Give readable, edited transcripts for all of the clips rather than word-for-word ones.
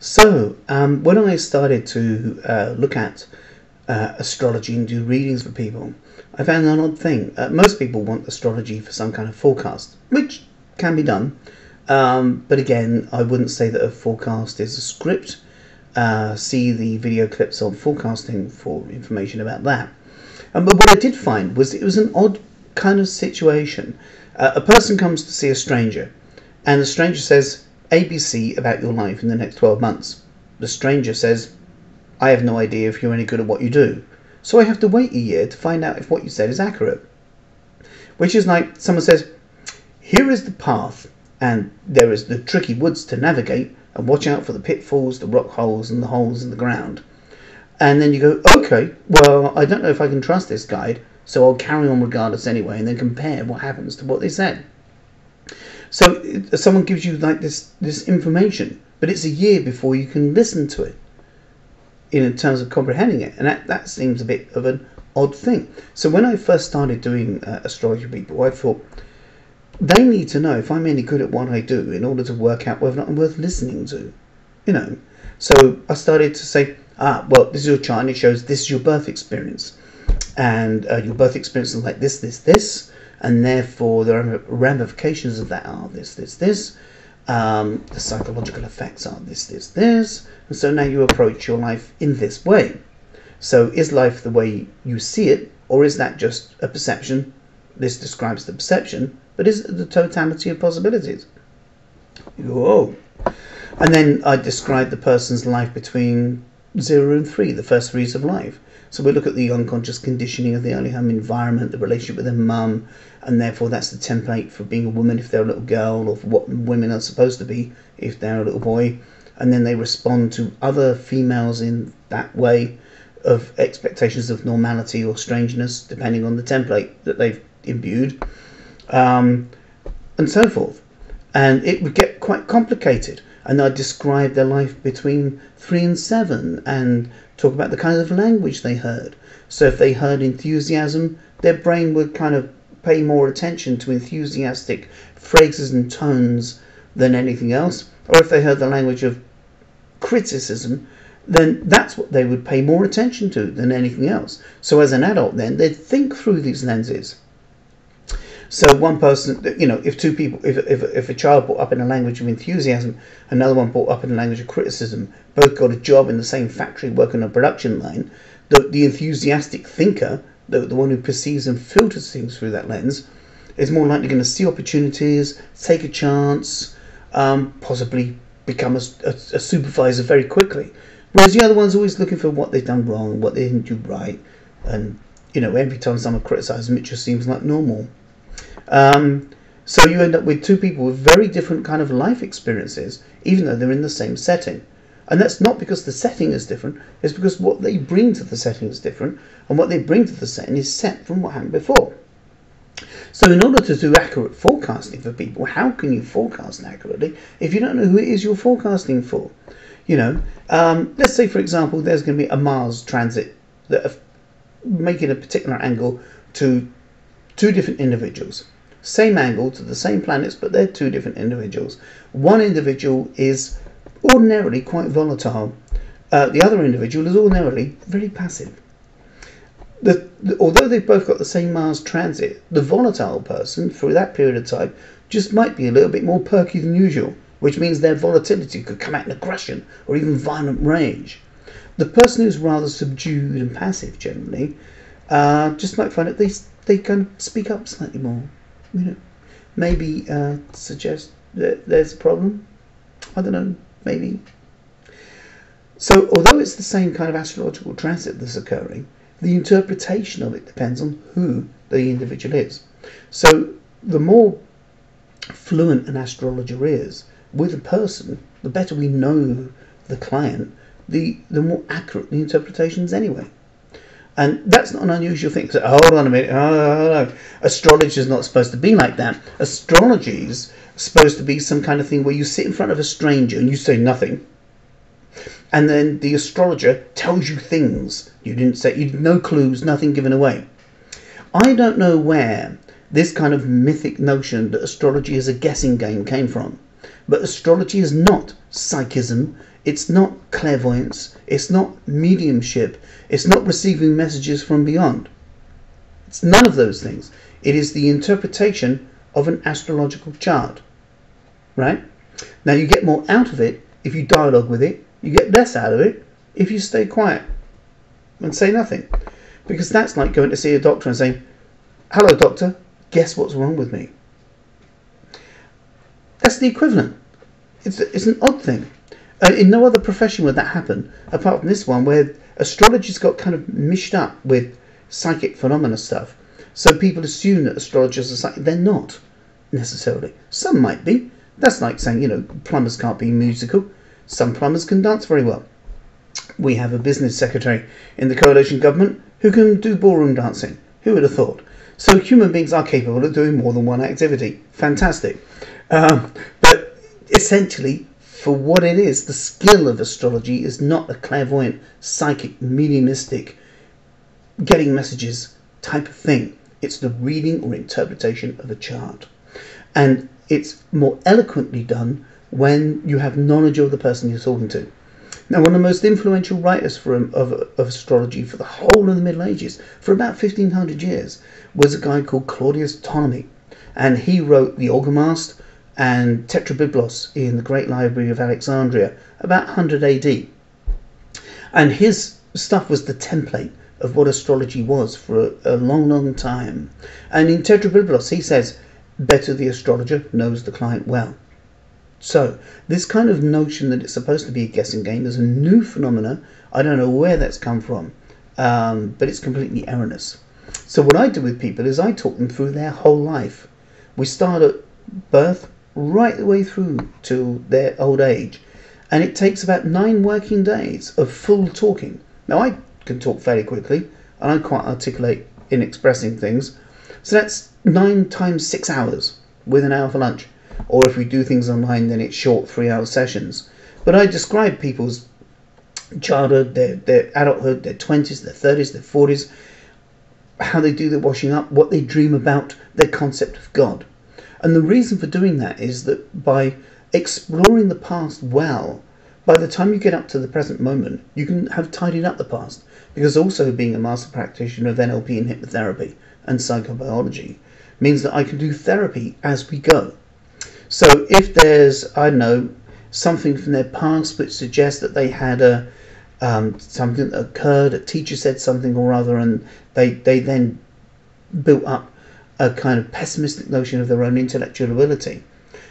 When I started to look at astrology and do readings for people, I found an odd thing. Most people want astrology for some kind of forecast, which can be done. But again, I wouldn't say that a forecast is a script. See the video clips on forecasting for information about that. But what I did find was it was an odd kind of situation. A person comes to see a stranger, and the stranger says ABC about your life in the next 12 months. The stranger says, I have no idea if you're any good at what you do. So I have to wait a year to find out if what you said is accurate. Which is like someone says, here is the path, and there is the tricky woods to navigate, and watch out for the pitfalls, the rock holes, and the holes in the ground. And then you go, okay, well, I don't know if I can trust this guide, so I'll carry on regardless anyway, and then compare what happens to what they said. So someone gives you like this information, but it's a year before you can listen to it in terms of comprehending it, and that seems a bit of an odd thing. So when I first started doing astrology people, I thought they need to know if I'm any good at what I do in order to work out whether or not I'm worth listening to, So I started to say, well, this is your chart and it shows this is your birth experience, and your birth experience is like this, and therefore the ramifications of that are this. The psychological effects are this, and so now you approach your life in this way. So is life the way you see it, or is that just a perception? This describes the perception, but is it the totality of possibilities? You go, oh. And then I describe the person's life between 0 and 3, the first 3s of life. So we look at the unconscious conditioning of the early home environment, the relationship with their mum, and therefore that's the template for being a woman if they're a little girl, or for what women are supposed to be if they're a little boy. And then they respond to other females in that way of expectations of normality or strangeness, depending on the template that they've imbued, and so forth. And it would get quite complicated. And I describe their life between 3 and 7 and talk about the kind of language they heard. So if they heard enthusiasm, their brain would kind of pay more attention to enthusiastic phrases and tones than anything else. Or if they heard the language of criticism, then that's what they would pay more attention to than anything else. So as an adult then, they'd think through these lenses. So one person, if two people, if a child brought up in a language of enthusiasm, another one brought up in a language of criticism, both got a job in the same factory working on a production line, the enthusiastic thinker, the one who perceives and filters things through that lens, is more likely going to see opportunities, take a chance, possibly become a supervisor very quickly. Whereas the other one's always looking for what they've done wrong, what they didn't do right, and every time someone criticises them, it just seems like normal. So you end up with two people with very different kind of life experiences, even though they're in the same setting. And that's not because the setting is different, it's because what they bring to the setting is different, and what they bring to the setting is set from what happened before. So in order to do accurate forecasting for people, how can you forecast accurately if you don't know who it is you're forecasting for? Let's say, for example, there's going to be a Mars transit that are making a particular angle to two different individuals. Same angle to the same planets, but they're two different individuals. One individual is ordinarily quite volatile. The other individual is ordinarily very passive. Although they've both got the same Mars transit, the volatile person, through that period of time, just might be a little bit more perky than usual, which means their volatility could come out in aggression or even violent rage. The person who's rather subdued and passive, generally, just might find that they kind of speak up slightly more. Maybe suggest that there's a problem. I don't know, maybe. So, although it's the same kind of astrological transit that's occurring, the interpretation of it depends on who the individual is. So, the more fluent an astrologer is with a person, the better we know the client, the more accurate the interpretations anyway. And that's not an unusual thing. So, hold on a minute. Oh, no. Astrology is not supposed to be like that. Astrology is supposed to be some kind of thing where you sit in front of a stranger and you say nothing. And then the astrologer tells you things you didn't say. You no clues, nothing given away. I don't know where this kind of mythic notion that astrology is a guessing game came from. But astrology is not psychism. It's not clairvoyance. It's not mediumship. It's not receiving messages from beyond. It's none of those things. It is the interpretation of an astrological chart. Right? Now, you get more out of it if you dialogue with it. You get less out of it if you stay quiet and say nothing. Because that's like going to see a doctor and saying, "Hello, doctor, guess what's wrong with me?" That's the equivalent. It's an odd thing. In no other profession would that happen, apart from this one, where astrology's got kind of mished up with psychic phenomena stuff. So people assume that astrologers are psychic. They're not, necessarily. Some might be. That's like saying, plumbers can't be musical. Some plumbers can dance very well. We have a business secretary in the coalition government who can do ballroom dancing. Who would have thought? So human beings are capable of doing more than one activity. Fantastic. But essentially, for what it is, the skill of astrology is not a clairvoyant, psychic, mediumistic, getting messages type of thing. It's the reading or interpretation of a chart. And it's more eloquently done when you have knowledge of the person you're talking to. Now, one of the most influential writers of astrology for the whole of the Middle Ages, for about 1500 years, was a guy called Claudius Ptolemy. And he wrote the Almagest and Tetrabiblos in the Great Library of Alexandria about 100 AD. And his stuff was the template of what astrology was for a long, long time. And in Tetrabiblos, he says, "Better the astrologer knows the client well." So, this kind of notion that it's supposed to be a guessing game is a new phenomena. I don't know where that's come from, but it's completely erroneous. So what I do with people is I talk them through their whole life. We start at birth right the way through to their old age. And it takes about 9 working days of full talking. Now, I can talk fairly quickly, and I'm quite articulate in expressing things. So that's 9 times 6 hours, with an hour for lunch. Or if we do things online, then it's short 3-hour sessions. But I describe people's childhood, their adulthood, their 20s, their 30s, their 40s, how they do their washing up, what they dream about, their concept of God. And the reason for doing that is that by exploring the past well, by the time you get up to the present moment, you can have tidied up the past. Because also being a master practitioner of NLP and hypnotherapy and psychobiology means that I can do therapy as we go. So if there's, I don't know, something from their past which suggests that they had something that occurred, a teacher said something or other, and they then built up a kind of pessimistic notion of their own intellectual ability,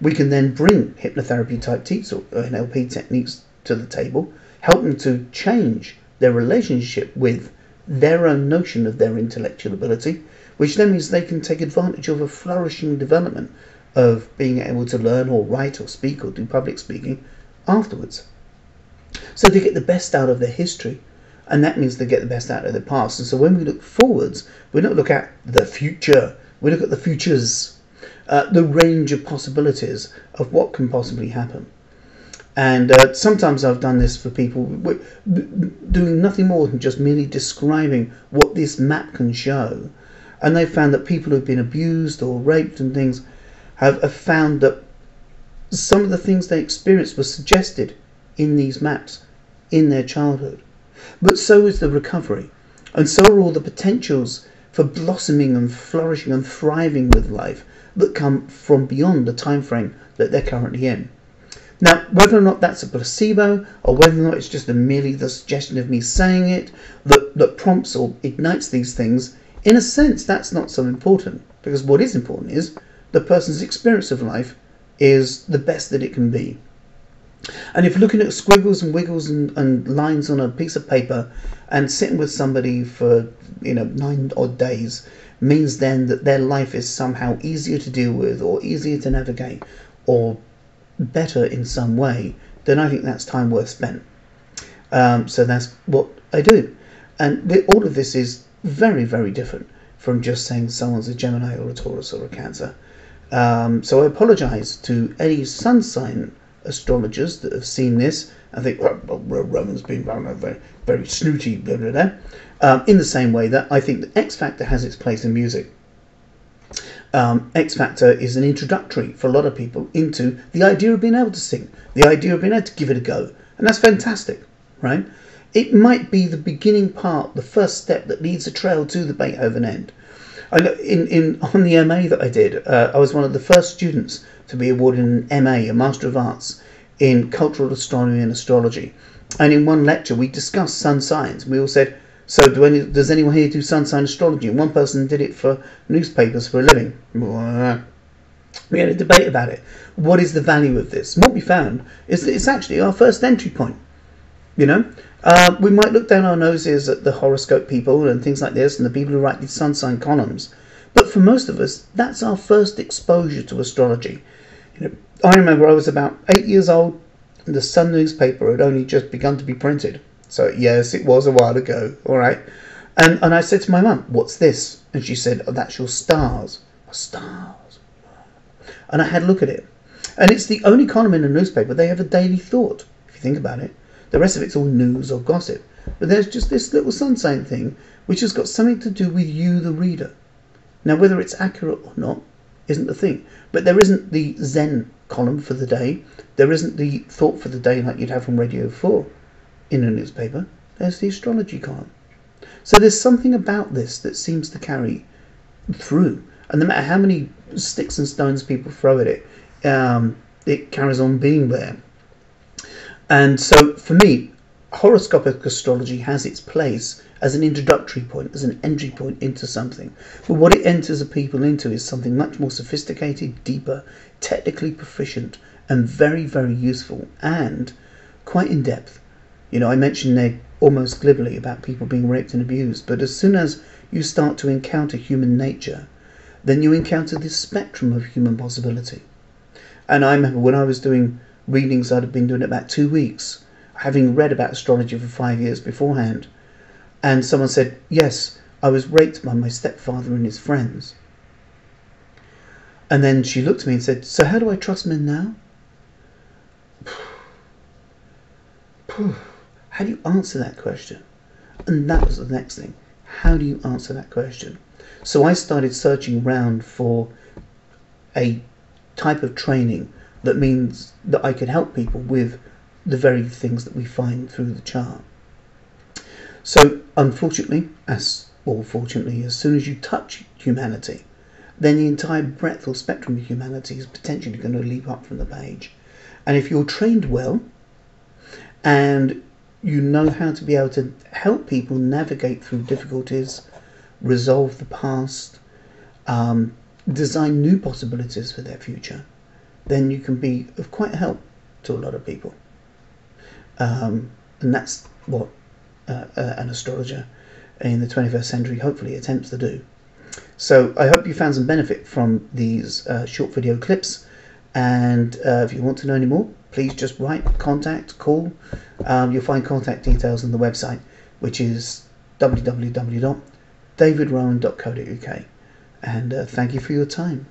we can then bring hypnotherapy type techniques or NLP techniques to the table, help them to change their relationship with their own notion of their intellectual ability, which then means they can take advantage of a flourishing development of being able to learn or write or speak or do public speaking afterwards. So they get the best out of their history, and that means they get the best out of their past. And so when we look forwards, we don't look at the future, we look at the futures, the range of possibilities of what can possibly happen. And sometimes I've done this for people, doing nothing more than just merely describing what this map can show. And they've found that people who've been abused or raped and things have found that some of the things they experienced were suggested in these maps in their childhood. But so is the recovery. And so are all the potentials for blossoming and flourishing and thriving with life that come from beyond the time frame that they're currently in. Now, whether or not that's a placebo, or whether or not it's just merely the suggestion of me saying it that prompts or ignites these things, in a sense, that's not so important. Because what is important is the person's experience of life is the best that it can be. And if you're looking at squiggles and wiggles and lines on a piece of paper and sitting with somebody for 9 odd days means then that their life is somehow easier to deal with or easier to navigate or better in some way, then I think that's time worth spent. So that's what I do. And all of this is very, very different from just saying someone's a Gemini or a Taurus or a Cancer. So I apologise to any sun sign astrologers that have seen this. I think Rowan's been very, very snooty, blah, blah, blah. In the same way that I think that X Factor has its place in music. X Factor is an introductory for a lot of people into the idea of being able to sing, the idea of being able to give it a go. And And that's fantastic, right? It might be the beginning part, the first step that leads a trail to the Beethoven end. On the MA that I did, I was one of the first students to be awarded an MA, a Master of Arts, in Cultural Astronomy and Astrology. And in one lecture, we discussed sun signs. We all said, so does anyone here do sun sign astrology? And one person did it for newspapers for a living. We had a debate about it. What is the value of this? And what we found is that it's actually our first entry point. You know, we might look down our noses at the horoscope people and things like this and the people who write these sun sign columns. But for most of us, that's our first exposure to astrology. You know, I remember I was about 8 years old and the Sun newspaper had only just begun to be printed. So yes, it was a while ago, all right. And I said to my mum, what's this? And she said, oh, that's your stars. Stars. And I had a look at it. And it's the only column in a newspaper they have a daily thought, if you think about it. The rest of it's all news or gossip. But there's just this little sun sign thing which has got something to do with you, the reader. Now, whether it's accurate or not isn't the thing. But there isn't the Zen column for the day. There isn't the thought for the day like you'd have on Radio 4 in a newspaper. There's the astrology column. So there's something about this that seems to carry through. And no matter how many sticks and stones people throw at it, it carries on being there. And so for me, horoscopic astrology has its place as an introductory point, as an entry point into something. But what it enters the people into is something much more sophisticated, deeper, technically proficient, and very, very useful, and quite in depth. You know, I mentioned there almost glibly about people being raped and abused, but as soon as you start to encounter human nature, then you encounter this spectrum of human possibility. And I remember when I was doing readings, I'd have been doing it about 2 weeks, having read about astrology for 5 years beforehand. And someone said, yes, I was raped by my stepfather and his friends. And then she looked at me and said, so how do I trust men now? How do you answer that question? And that was the next thing. How do you answer that question? So I started searching around for a type of training that means that I could help people with the very things that we find through the chart. So unfortunately, fortunately, as soon as you touch humanity, then the entire breadth or spectrum of humanity is potentially going to leap up from the page. And if you're trained well, and you know how to be able to help people navigate through difficulties, resolve the past, design new possibilities for their future, then you can be of quite help to a lot of people. And that's what an astrologer in the 21st century hopefully attempts to do. So I hope you found some benefit from these short video clips, and if you want to know any more, please just write, contact, call. You'll find contact details on the website, which is www.davidrowan.co.uk. And thank you for your time.